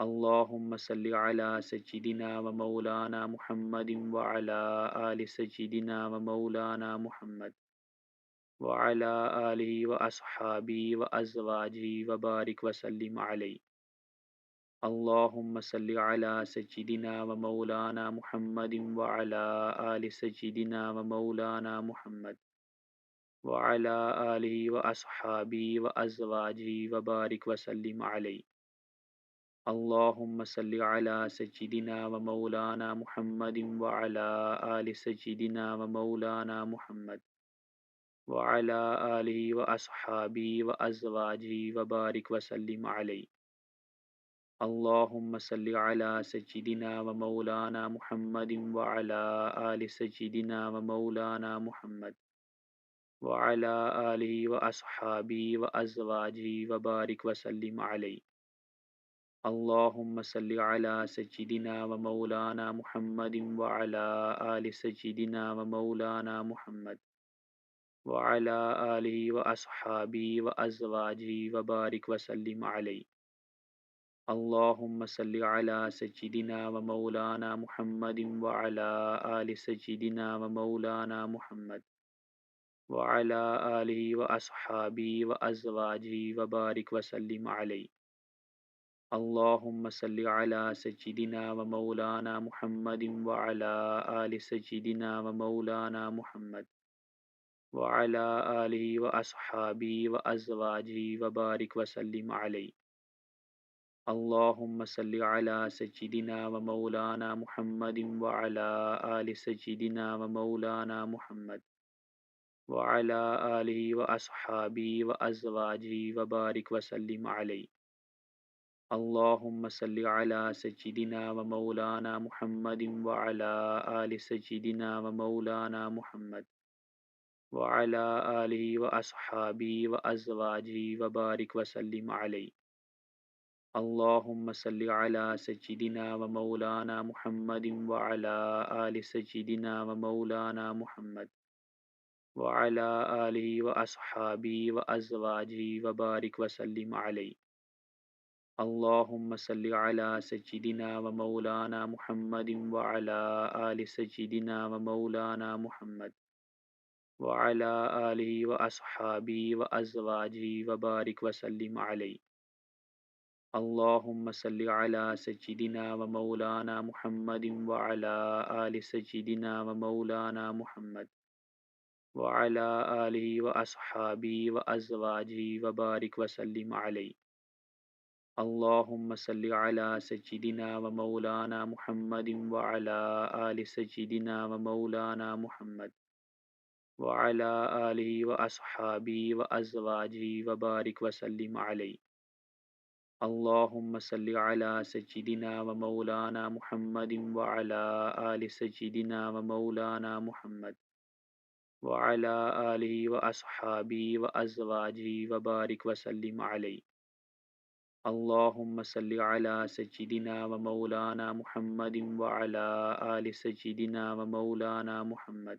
اللهم صل على سيدنا ومولانا محمد وعلى آل سيدنا ومولانا محمد وعلى آله وأصحابه وأزواجه وبارك وسلم عليه. اللهم صل على سيدنا ومولانا محمد وعلى آل سيدنا ومولانا محمد وعلى آله وأصحابه وأزواجه وبارك وسلم عليه. اللهم صل على سيدنا ومولانا محمد وعلى آل سيدنا ومولانا محمد وعلى آله وأصحابه وأزواجه وبارك وسلم عليه. اللهم صل على سيدنا ومولانا محمد وعلى آل سيدنا ومولانا محمد وعلى آله وأصحابه وأزواجه وبارك وسلم عليه. اللهم صل على سيدنا ومولانا محمد وعلى آل سيدنا ومولانا محمد وعلى آله وأصحابه وأزواجه وبارك وسلم عليه. اللهم صل على سيدنا ومولانا محمد وعلى آل سيدنا ومولانا محمد وعلى آله وأصحابه وأزواجه وبارك وسلم عليه. اللهم صل على سيدنا ومولانا محمد وعلى آل سيدنا ومولانا محمد وعلى آله وأصحابه وأزواجه وبارك وسلم عليه. اللهم صل على سيدنا ومولانا محمد وعلى آل سيدنا ومولانا محمد وعلى آله وأصحابه وأزواجه وبارك وسلم عليه. اللهم صل على سيدنا ومولانا محمد وعلى آل سيدنا ومولانا محمد وعلى آله وأصحابه وأزواجه وبارك وسلم عليه. اللهم صل على سيدنا ومولانا محمد وعلى آل سيدنا ومولانا محمد وعلى آله وأصحابه وأزواجه وبارك وسلم عليه. اللهم صل على سيدنا ومولانا محمد وعلى آل سيدنا ومولانا محمد وعلى آله وأصحابه وأزواجه وبارك وسلم عليه. اللهم صل على سيدنا ومولانا محمد وعلى آل سيدنا ومولانا محمد وعلى آله وأصحابه وأزواجه وبارك وسلم عليه. اللهم صل على سيدنا ومولانا محمد وعلى آل سيدنا ومولانا محمد وعلى آله وأصحابه وأزواجه وبارك وسلم عليه. اللهم صل على سيدنا ومولانا محمد وعلى آل سيدنا ومولانا محمد وعلى آله وأصحابه وأزواجه وبارك وسلم عليه. اللهم صل على سيدنا ومولانا محمد وعلى آل سيدنا ومولانا محمد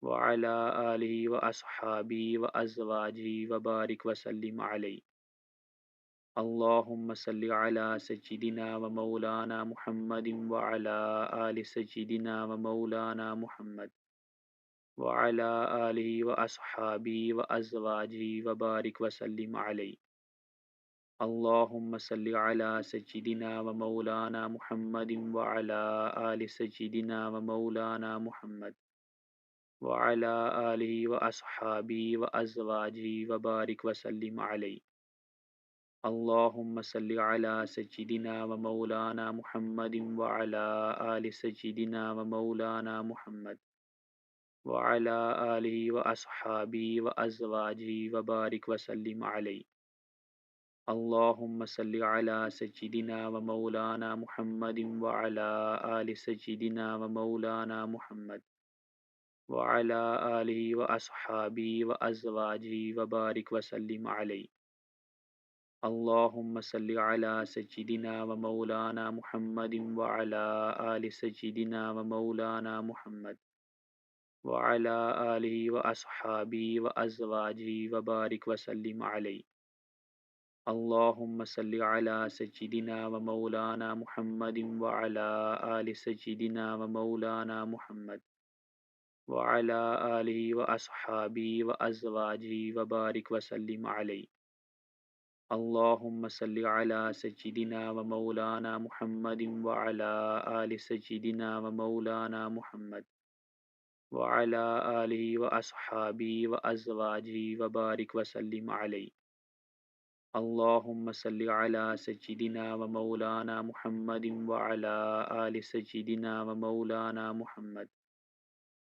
وعلى آله وأصحابه وأزواجه وبارك وسلم عليه. اللهم صل على سيدنا ومولانا محمد وعلى آل سيدنا ومولانا محمد وعلى آله وأصحابه وأزواجه وبارك وسلم عليه. اللهم صل على سيدنا ومولانا محمد وعلى آل سيدنا ومولانا محمد وعلى آله وأصحابه وأزواجه وبارك وسلم عليه. اللهم صل على سيدنا ومولانا محمد وعلى آل سيدنا ومولانا محمد وعلى آله وأصحابه وأزواجه وبارك وسلم عليه. اللهم صل على سيدنا ومولانا محمد وعلى آل سيدنا ومولانا محمد وعلى آله وأصحابه وأزواجه وبارك وسلم عليه. اللهم صل على سيدنا ومولانا محمد وعلى آل سيدنا ومولانا محمد وعلى آله وأصحابه وأزواجه وبارك وسلم عليه. اللهم صل على سيدنا ومولانا محمد وعلى آل سيدنا ومولانا محمد وعلى آله وأصحابه وأزواجه وبارك وسلم عليه. اللهم صل على سيدنا ومولانا محمد وعلى آل سيدنا ومولانا محمد وعلى آله وأصحابه وأزواجه وبارك وسلم عليه. اللهم صل على سيدنا ومولانا محمد وعلى آل سيدنا ومولانا محمد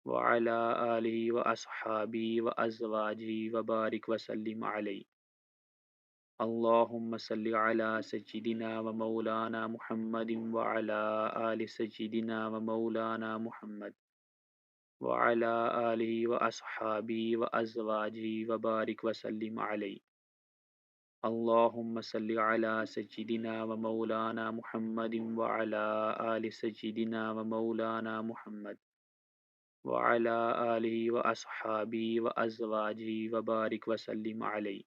وعلى آله وأصحابه وأزواجه وبارك وسلم عليه. اللهم صل على سيدنا ومولانا محمد وعلى آل سيدنا ومولانا محمد وعلى آله وأصحابه وأزواجه وبارك وسلم عليه. اللهم صل على سيدنا ومولانا محمد وعلى آل سيدنا ومولانا محمد وعلى آله وأصحابه وأزواجه وبارك وسلم عليه.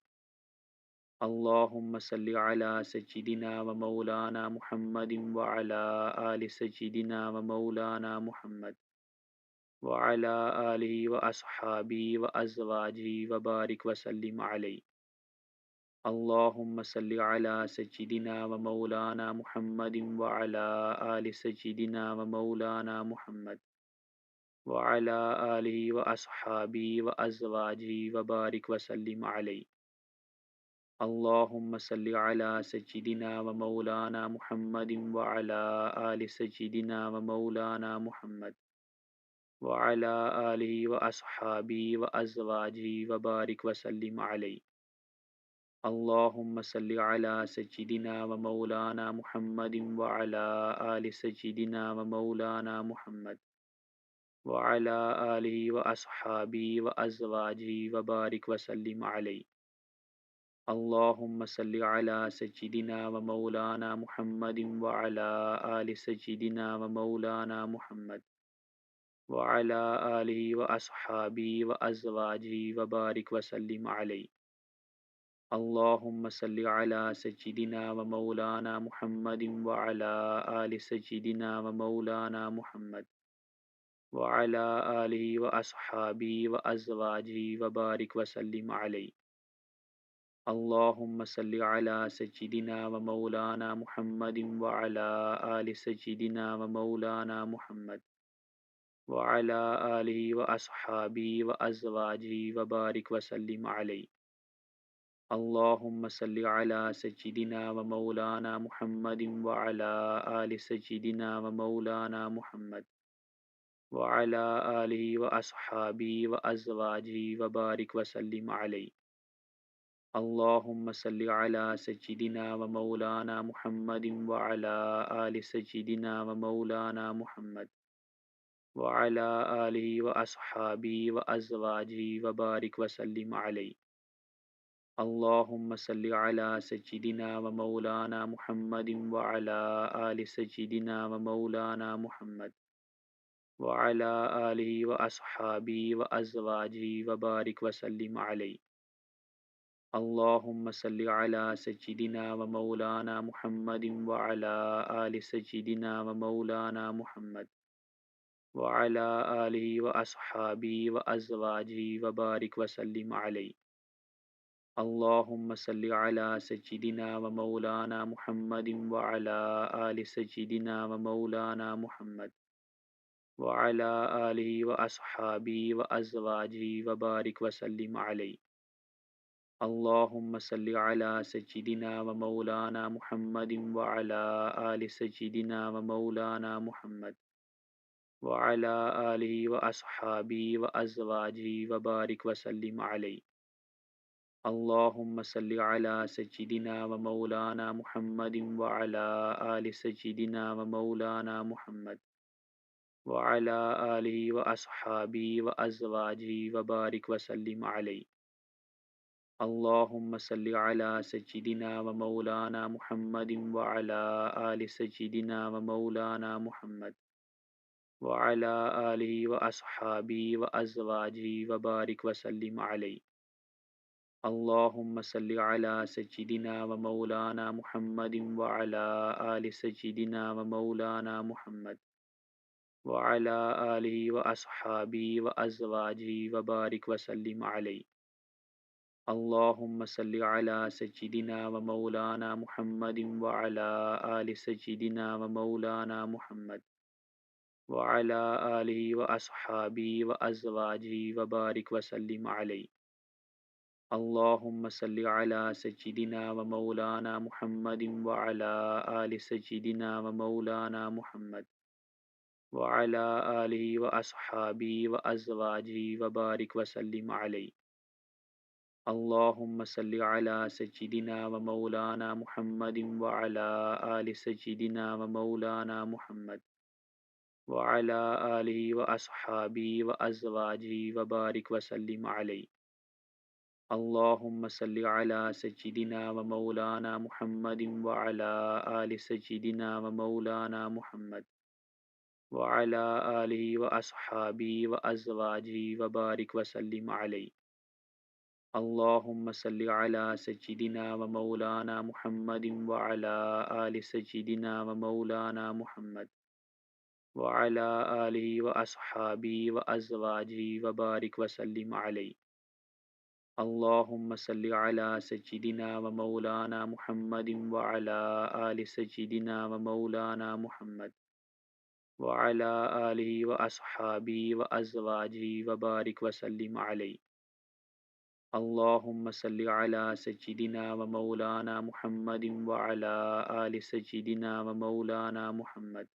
اللهم صل على سيدنا ومولانا محمد وعلى آل سيدنا ومولانا محمد وعلى آله وأصحابه وأزواجه وبارك وسلم عليه. اللهم صل على سيدنا ومولانا محمد وعلى آل سيدنا ومولانا محمد وعلى آله وأصحابه وأزواجه وبارك وسلم عليه. اللهم صل على سيدنا ومولانا محمد وعلى آل سيدنا ومولانا محمد وعلى آله وأصحابه وأزواجه وبارك وسلم عليه. اللهم صل على سيدنا ومولانا محمد وعلى آل سيدنا ومولانا محمد وعلى آله وأصحابه وأزواجه وبارك وسلم عليه. اللهم صل على سيدنا ومولانا محمد وعلى آل سيدنا ومولانا محمد وعلى آله وأصحابه وأزواجه وبارك وسلم عليه. اللهم صل على سيدنا ومولانا محمد وعلى آل سيدنا ومولانا محمد وعلى آله وأصحابه وأزواجه وبارك وسلم عليه. اللهم صل على سيدنا ومولانا محمد وعلى آل سيدنا ومولانا محمد وعلى آله وأصحابه وأزواجه وبارك وسلم عليه. اللهم صل على سيدنا ومولانا محمد وعلى آل سيدنا ومولانا محمد وعلى آله وأصحابه وأزواجه وبارك وسلم عليه. اللهم صل على سيدنا ومولانا محمد وعلى آل سيدنا ومولانا محمد وعلى آله وأصحابه وأزواجه وبارك وسلم عليه. اللهم صل على سيدنا ومولانا محمد وعلى آل سيدنا ومولانا محمد وعلى آله وأصحابه وأزواجه وبارك وسلم عليه. اللهم صل على سيدنا ومولانا محمد وعلى آل سيدنا ومولانا محمد وعلى آله وأصحابه وأزواجه وبارك وسلم عليه. اللهم صل على سيدنا ومولانا محمد وعلى آل سيدنا ومولانا محمد وعلى آله وأصحابه وأزواجه وبارك وسلم عليه. اللهم صل على سيدنا ومولانا محمد وعلى آل سيدنا ومولانا محمد وعلى آله وأصحابه وأزواجه وبارك وسلم عليه. اللهم صل على سيدنا ومولانا محمد وعلى آل سيدنا ومولانا محمد وعلى آله وأصحابه وأزواجه وبارك وسلم عليه. اللهم صل على سيدنا ومولانا محمد وعلى آل سيدنا ومولانا محمد وعلى آله وأصحابه وأزواجه وبارك وسلم عليه. اللهم صل على سيدنا ومولانا محمد وعلى آل سيدنا ومولانا محمد وعلى آله وأصحابه وأزواجه وبارك وسلم عليه. اللهم صل على سيدنا ومولانا محمد وعلى آل سيدنا ومولانا محمد وعلى آله وأصحابه وأزواجه وبارك وسلم عليه. اللهم صل على سيدنا ومولانا محمد وعلى آل سيدنا ومولانا محمد وعلى آله وأصحابه وأزواجه وبارك وسلم عليه. اللهم صل على سيدنا ومولانا محمد وعلى آل سيدنا ومولانا محمد وعلى آله وأصحابه وأزواجه وبارك وسلم عليه. اللهم صل على سيدنا ومولانا محمد وعلى آل سيدنا ومولانا محمد وعلى آله وأصحابه وأزواجه وبارك وسلم عليه. اللهم صل على سيدنا ومولانا محمد وعلى آل سيدنا ومولانا محمد وعلى آله وأصحابه وأزواجه وبارك وسلم عليه. اللهم صل على سيدنا ومولانا محمد وعلى آل سيدنا ومولانا محمد وعلى آله وأصحابه وأزواجه وبارك وسلم عليه. اللهم صل على سيدنا ومولانا محمد وعلى آل سيدنا ومولانا محمد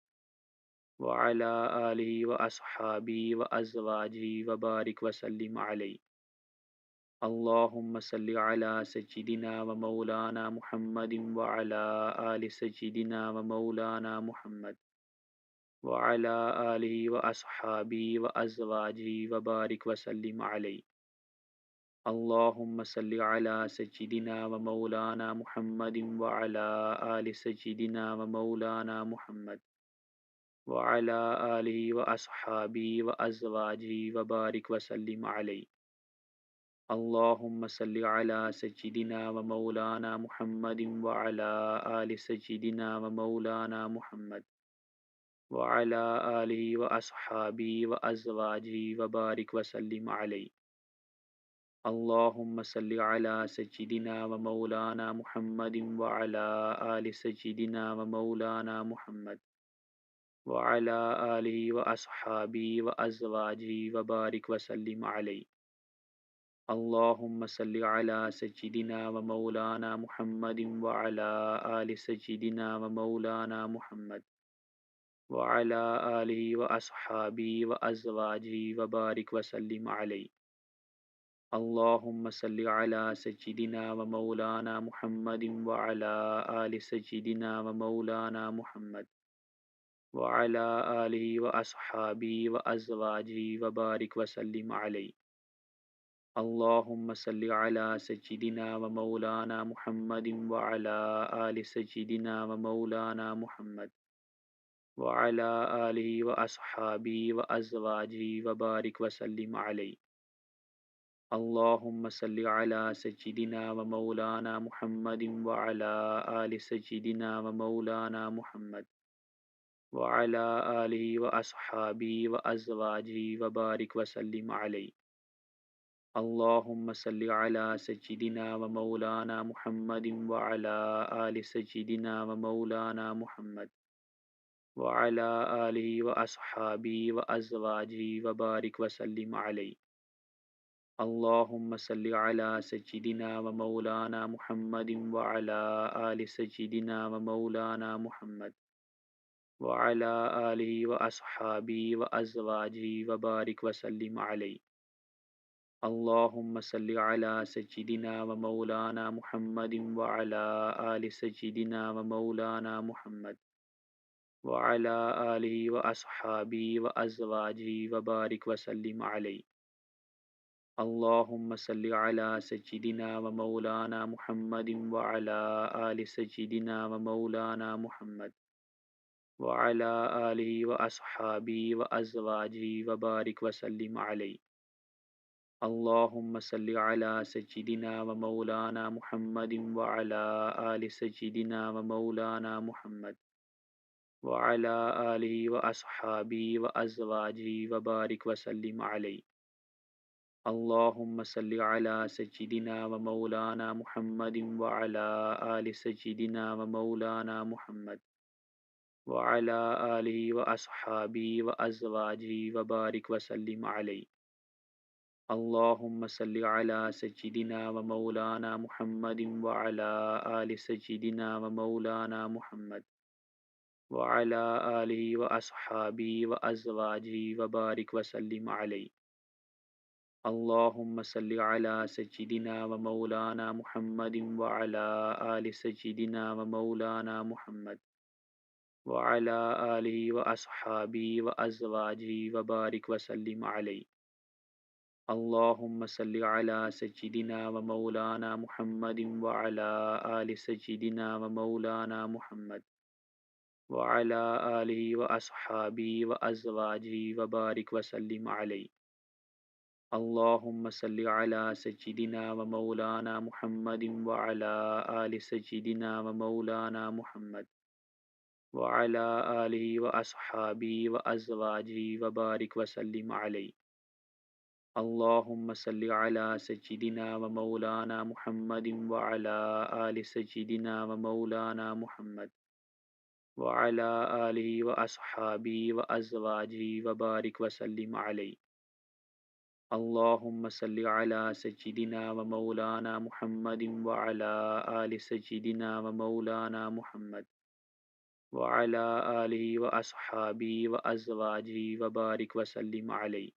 وعلى آله وأصحابه وأزواجه وبارك وسلم عليه. اللهم صل على سيدنا ومولانا محمد وعلى آل سيدنا ومولانا محمد وعلى آله وأصحابه وأزواجه وبارك وسلم عليه. اللهم صل على سيدنا ومولانا محمد وعلى آل سيدنا ومولانا محمد وعلى آله وأصحابه وأزواجه وبارك وسلم عليه. اللهم صل على سيدنا ومولانا محمد وعلى آل سيدنا ومولانا محمد وعلى آله وأصحابه وأزواجه وبارك وسلم عليه. اللهم صل على سيدنا ومولانا محمد وعلى آل سيدنا ومولانا محمد وعلى آله وأصحابه وأزواجه وبارك وسلم عليه. اللهم صل على سيدنا ومولانا محمد وعلى آل سيدنا ومولانا محمد وعلى آله وأصحابه وأزواجه وبارك وسلم عليه. اللهم صل على سيدنا ومولانا محمد وعلى آل سيدنا ومولانا محمد وعلى آله وأصحابه وأزواجه وبارك وسلم عليه. اللهم صل على سيدنا ومولانا محمد وعلى آل سيدنا ومولانا محمد وعلى آله وأصحابه وأزواجه وبارك وسلم عليه. اللهم صل على سيدنا ومولانا محمد وعلى آل سيدنا ومولانا محمد وعلى آله وأصحابه وأزواجه وبارك وسلم عليه. اللهم صل على سيدنا ومولانا محمد وعلى آل سيدنا ومولانا محمد وعلى آله وأصحابه وأزواجه وبارك وسلم عليه. اللهم صل على سيدنا ومولانا محمد وعلى آل سيدنا ومولانا محمد وعلى آله وأصحابه وأزواجه وبارك وسلم عليه. اللهم صل على سيدنا ومولانا محمد وعلى آل سيدنا ومولانا محمد وعلى آله وأصحابه وأزواجه وبارك وسلم عليه. اللهم صل على سيدنا ومولانا محمد وعلى آل سيدنا ومولانا محمد وعلى آله وأصحابه وأزواجه وبارك وسلم عليه. اللهم صل على سيدنا ومولانا محمد وعلى آل سيدنا ومولانا محمد وعلى آله وأصحابه وأزواجه وبارك وسلم عليه. اللهم صل على سيدنا ومولانا محمد وعلى آل سيدنا ومولانا محمد وعلى آله وأصحابه وأزواجه وبارك وسلم عليه. اللهم صل على سيدنا ومولانا محمد وعلى آل سيدنا ومولانا محمد وعلى آله وأصحابه وأزواجه وبارك وسلم عليه. اللهم صل على سيدنا ومولانا محمد وعلى آل سيدنا ومولانا محمد وعلى آله وأصحابه وأزواجه وبارك وسلم عليه. اللهم صل على سيدنا ومولانا محمد وعلى آل سيدنا ومولانا محمد وعلى آله وأصحابه وأزواجه وبارك وسلم عليه. اللهم صل على سيدنا ومولانا محمد وعلى آل سيدنا ومولانا محمد وعلى آله وأصحابه وأزواجه وبارك وسلم عليه. اللهم صل على سيدنا ومولانا محمد وعلى آل سيدنا ومولانا محمد وعلى آله وأصحابه وأزواجه وبارك وسلم عليه. اللهم صل على سيدنا ومولانا محمد وعلى آل سيدنا ومولانا محمد وعلى آله وأصحابه وأزواجه وبارك وسلم عليه.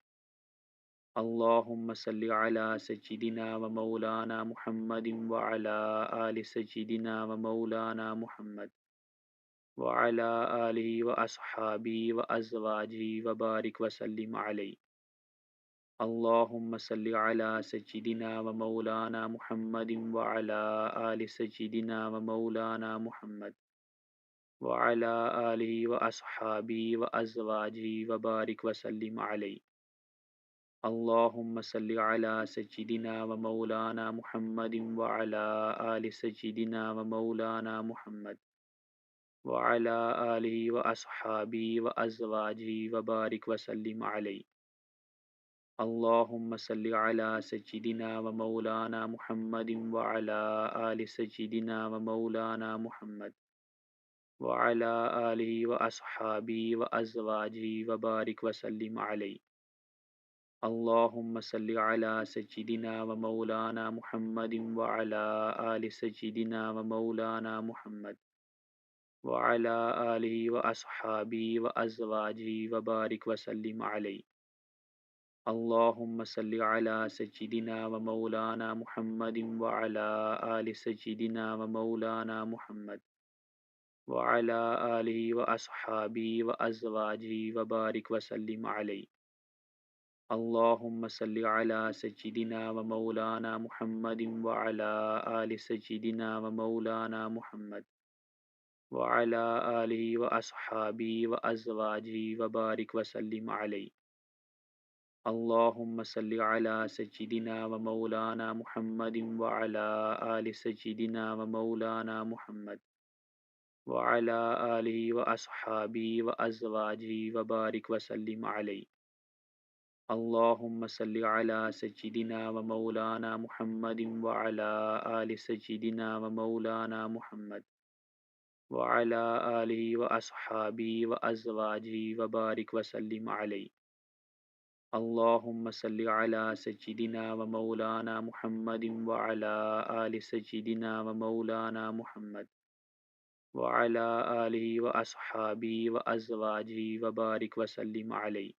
اللهم صل على سيدنا ومولانا محمد وعلى آل سيدنا ومولانا محمد وعلى آله وأصحابه وأزواجه وبارك وسلم عليه. اللهم صل على سيدنا ومولانا محمد وعلى آل سيدنا ومولانا محمد وعلى آله وأصحابه وأزواجه وبارك وسلم عليه. اللهم صل على سيدنا ومولانا محمد وعلى آل سيدنا ومولانا محمد وعلى آله وأصحابه وأزواجه وبارك وسلم عليه. اللهم صل على سيدنا ومولانا محمد وعلى آل سيدنا ومولانا محمد وعلى آله وأصحابه وأزواجه وبارك وسلم عليه. اللهم صل على سيدنا ومولانا محمد وعلى آل سيدنا ومولانا محمد وعلى آله وأصحابه وأزواجه وبارك وسلم عليه. اللهم صل على سيدنا ومولانا محمد وعلى آل سيدنا ومولانا محمد وعلى آله وأصحابه وأزواجه وبارك وسلم عليه. اللهم صل على سيدنا ومولانا محمد وعلى آل سيدنا ومولانا محمد وعلى آله وأصحابه وأزواجه وبارك وسلم عليه. اللهم صل على سيدنا ومولانا محمد وعلى آل سيدنا ومولانا محمد وعلى آله وأصحابه وأزواجه وبارك وسلم عليه. اللهم صل على سيدنا ومولانا محمد وعلى آل سيدنا ومولانا محمد وعلى آله وأصحابه وأزواجه وبارك وسلم عليه. اللهم صل على سيدنا ومولانا محمد وعلى آل سيدنا ومولانا محمد وعلى آله وأصحابه وأزواجه وبارك وسلم عليه.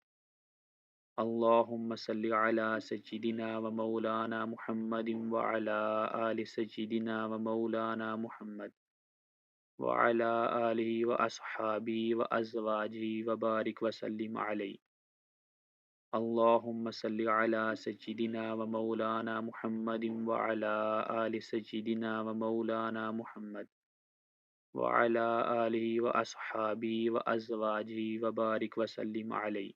اللهم صل على سيدنا ومولانا محمد وعلى آل سيدنا ومولانا محمد وعلى آله وأصحابه وأزواجه وبارك وسلم عليه. اللهم صل على سيدنا ومولانا محمد وعلى آل سيدنا ومولانا محمد وعلى آله وأصحابه وأزواجه وبارك وسلم عليه.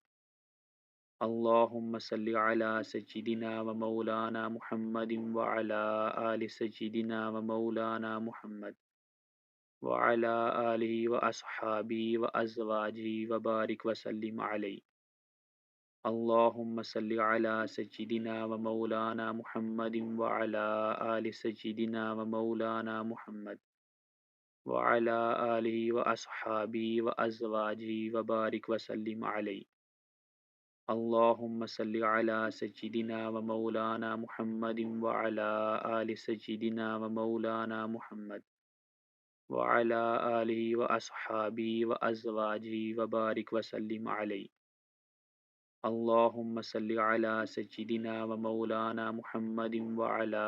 اللهم صل على سيدنا ومولانا محمد وعلى آل سيدنا ومولانا محمد وعلى آله وأصحابه وأزواجه وبارك وسلم عليه. اللهم صل على سيدنا ومولانا محمد وعلى آل سيدنا ومولانا محمد وعلى آله وأصحابه وأزواجه وبارك وسلم عليه. اللهم صل على سيدنا ومولانا محمد وعلى آل سيدنا ومولانا محمد وعلى آله وأصحابه وأزواجه وبارك وسلم عليه. اللهم صل على سيدنا ومولانا محمد وعلى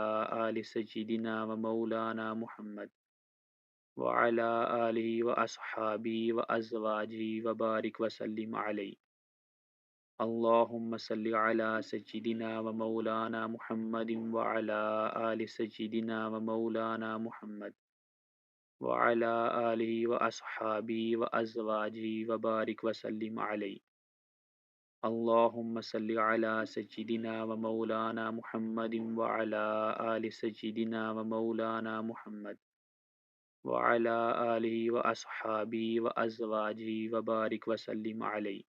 آل سيدنا ومولانا محمد وعلى آله وأصحابه وأزواجه وبارك وسلم عليه. اللهم صل على سيدنا ومولانا محمد وعلى آل سيدنا ومولانا محمد وعلى آله وأصحابه وأزواجه وبارك وسلم عليه. اللهم صل على سيدنا ومولانا محمد وعلى آل سيدنا ومولانا محمد وعلى آله وأصحابه وأزواجه وبارك وسلم عليه.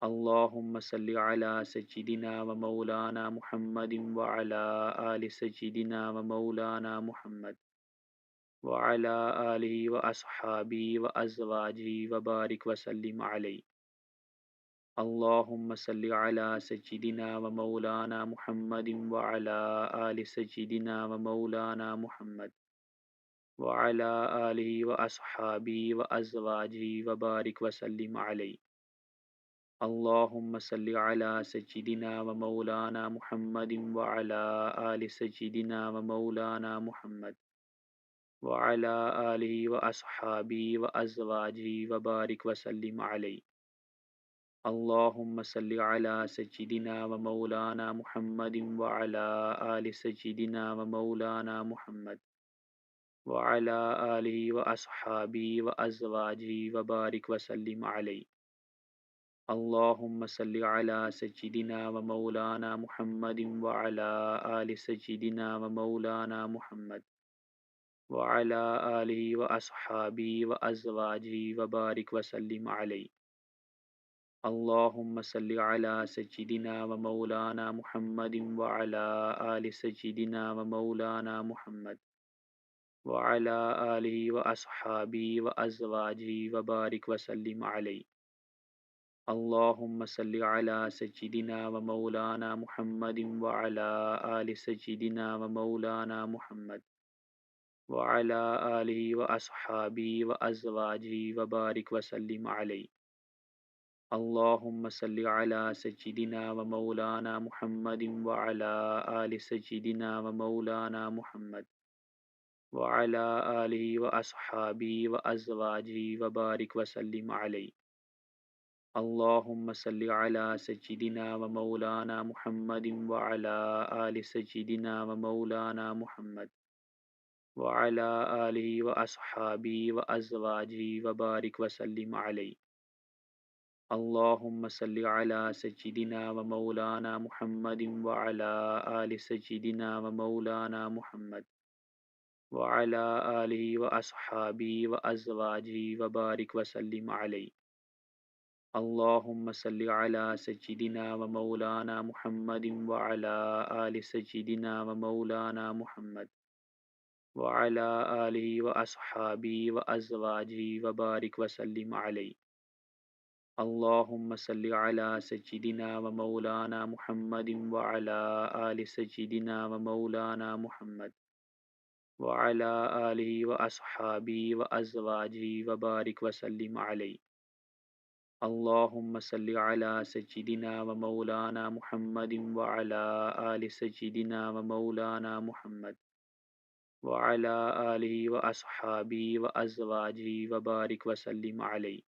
اللهم صل على سيدنا ومولانا محمد وعلى آل سيدنا ومولانا محمد وعلى آله وأصحابه وأزواجه وبارك وسلم عليه. اللهم صل على سيدنا ومولانا محمد وعلى آل سيدنا ومولانا محمد وعلى آله وأصحابه وأزواجه وبارك وسلم عليه. اللهم صل على سيدنا ومولانا محمد وعلى آل سيدنا ومولانا محمد وعلى آله وأصحابه وأزواجه وبارك وسلم عليه. اللهم صل على سيدنا ومولانا محمد وعلى آل سيدنا ومولانا محمد وعلى آله وأصحابه وأزواجه وبارك وسلم عليه. اللهم صل على سيدنا ومولانا محمد وعلى آل سيدنا ومولانا محمد وعلى آله وأصحابه وأزواجه وبارك وسلم عليه. اللهم صل على سيدنا ومولانا محمد وعلى آل سيدنا ومولانا محمد وعلى آله وأصحابه وأزواجه وبارك وسلم عليه. اللهم صل على سيدنا ومولانا محمد وعلى آل سيدنا ومولانا محمد وعلى آله وأصحابه وأزواجه وبارك وسلم عليه. اللهم صل على سيدنا ومولانا محمد وعلى آل سيدنا ومولانا محمد وعلى آله وأصحابه وأزواجه وبارك وسلم عليه. اللهم صل على سيدنا ومولانا محمد وعلى آل سيدنا ومولانا محمد وعلى آله وأصحابه وأزواجه وبارك وسلم عليه. اللهم صل على سيدنا ومولانا محمد وعلى آل سيدنا ومولانا محمد وعلى آله وأصحابه وأزواجه وبارك وسلم عليه. اللهم صل على سيدنا ومولانا محمد وعلى آل سيدنا ومولانا محمد وعلى آله وأصحابه وأزواجه وبارك وسلم عليه. اللهم صل على سيدنا ومولانا محمد وعلى آل سيدنا ومولانا محمد وعلى آله وأصحابه وأزواجه وبارك وسلم عليه. اللهم صل على سيدنا ومولانا محمد وعلى آل سيدنا ومولانا محمد وعلى آله وأصحابه وأزواجه وبارك وسلم عليه.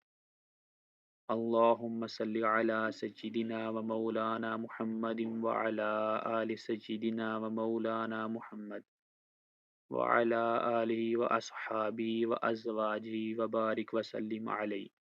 اللهم صل على سيدنا ومولانا محمد وعلى آل سيدنا ومولانا محمد وعلى آله وأصحابه وأزواجه وبارك وسلم عليه.